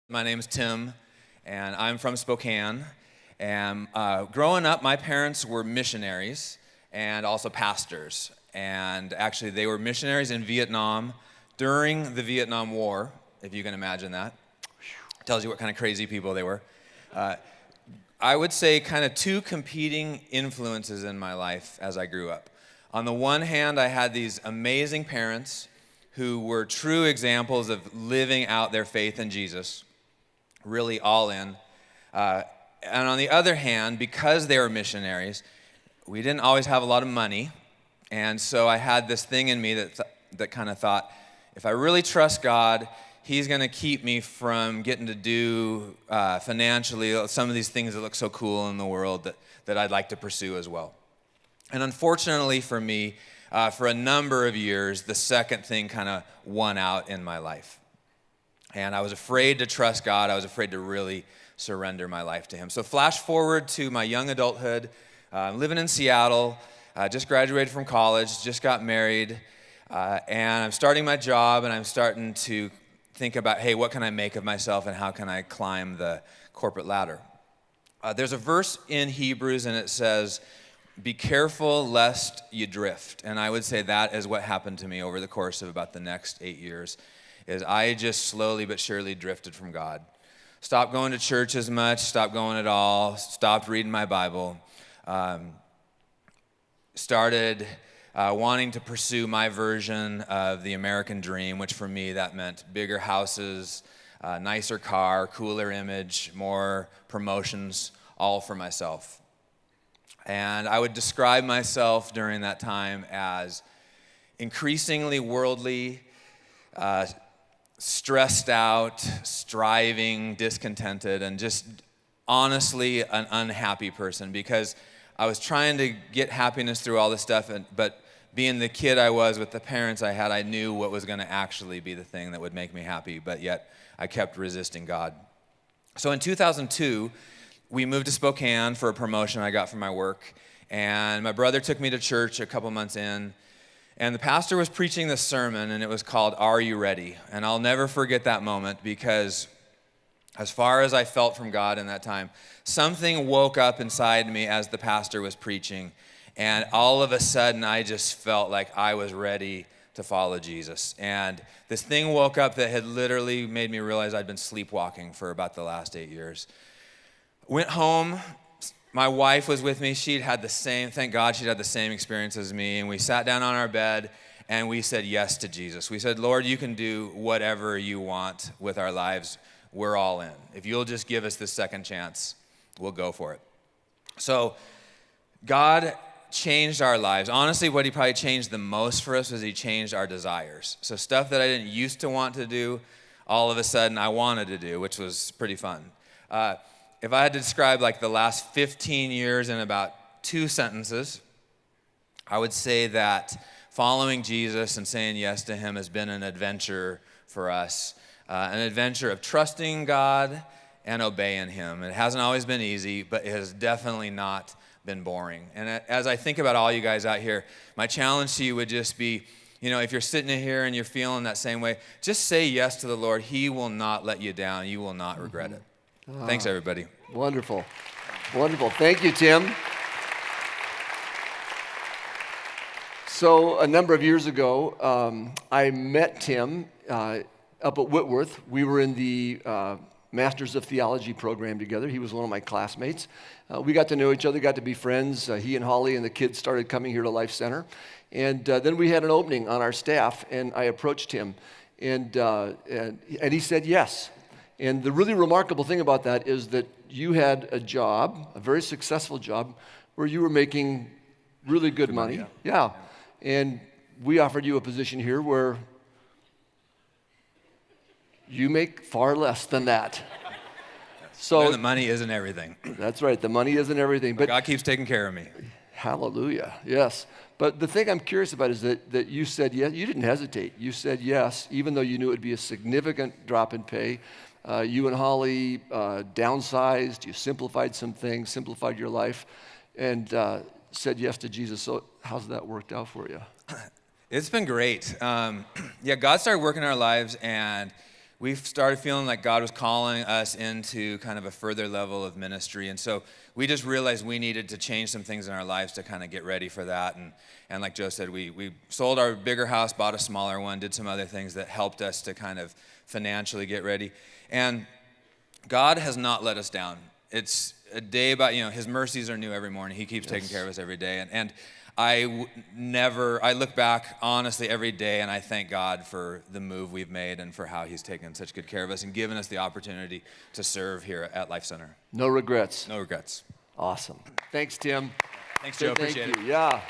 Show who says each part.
Speaker 1: My name is Tim, and I'm from Spokane. And growing up, my parents were missionaries and also pastors. And actually, they were missionaries in Vietnam during the Vietnam War, if you can imagine that. Tells you what kind of crazy people they were. I would say kind of two competing influences in my life as I grew up. On the one hand, I had these amazing parents who were true examples of living out their faith in Jesus, really all in. And on the other hand, because they were missionaries, we didn't always have a lot of money. And so I had this thing in me that kind of thought, if I really trust God, He's going to keep me from getting to do financially some of these things that look so cool in the world that I'd like to pursue as well. And unfortunately for me, for a number of years, the second thing kind of won out in my life. And I was afraid to trust God. I was afraid to really surrender my life to Him. So flash forward to my young adulthood, living in Seattle, just graduated from college, just got married, and I'm starting my job, and I'm starting to think about, hey, what can I make of myself, and how can I climb the corporate ladder? There's a verse in Hebrews, and it says, be careful lest you drift. And I would say that is what happened to me over the course of about the next 8 years, is I just slowly but surely drifted from God. Stopped going to church as much, stopped going at all, stopped reading my Bible, started wanting to pursue my version of the American dream, which for me that meant bigger houses, nicer car, cooler image, more promotions, all for myself. And I would describe myself during that time as increasingly worldly, stressed out, striving, discontented, and just honestly an unhappy person, because I was trying to get happiness through all this stuff, but being the kid I was with the parents I had, I knew what was going to actually be the thing that would make me happy, but yet I kept resisting God. So in 2002, we moved to Spokane for a promotion I got from my work, and my brother took me to church a couple months in, and the pastor was preaching this sermon, and it was called, Are You Ready? And I'll never forget that moment, because as far as I felt from God in that time, something woke up inside me as the pastor was preaching, and all of a sudden I just felt like I was ready to follow Jesus. And this thing woke up that had literally made me realize I'd been sleepwalking for about the last 8 years. Went home, my wife was with me, thank God she'd had the same experience as me, and we sat down on our bed and we said yes to Jesus. We said, Lord, you can do whatever you want with our lives. We're all in. If you'll just give us this second chance, we'll go for it. So God changed our lives. Honestly, what He probably changed the most for us was He changed our desires. So stuff that I didn't used to want to do, all of a sudden I wanted to do, which was pretty fun. If I had to describe like the last 15 years in about 2 sentences, I would say that following Jesus and saying yes to Him has been an adventure for us. An adventure of trusting God and obeying Him. It hasn't always been easy, but it has definitely not been boring. And as I think about all you guys out here, my challenge to you would just be, if you're sitting in here and you're feeling that same way, just say yes to the Lord. He will not let you down. You will not regret it. Thanks, everybody.
Speaker 2: Wonderful. Wonderful. Thank you, Tim. So a number of years ago, I met Tim up at Whitworth. We were in the Masters of Theology program together. He was one of my classmates. We got to know each other, got to be friends. He and Holly and the kids started coming here to Life Center. And then we had an opening on our staff, and I approached him, and he said yes. And the really remarkable thing about that is that you had a job, a very successful job, where you were making really good money. Yeah. And we offered you a position here where you make far less than that.
Speaker 1: So the money isn't everything.
Speaker 2: That's right. The money isn't everything. But
Speaker 1: God keeps taking care of me.
Speaker 2: Hallelujah. Yes. But the thing I'm curious about is that you said yes. You didn't hesitate. You said yes, even though you knew it would be a significant drop in pay. You and Holly downsized. You simplified some things, simplified your life, and said yes to Jesus. So how's that worked out for you?
Speaker 1: It's been great. God started working in our lives, and we started feeling like God was calling us into kind of a further level of ministry. And so we just realized we needed to change some things in our lives to kind of get ready for that. And like Joe said, we sold our bigger house, bought a smaller one, did some other things that helped us to kind of financially get ready. And God has not let us down. It's a day about, his mercies are new every morning. He keeps taking care of us every day. And I look back honestly every day and I thank God for the move we've made and for how he's taken such good care of us and given us the opportunity to serve here at Life Center.
Speaker 2: No regrets.
Speaker 1: No regrets.
Speaker 2: Awesome. Thanks, Tim.
Speaker 1: Thanks, Joe. Appreciate it.
Speaker 2: Yeah.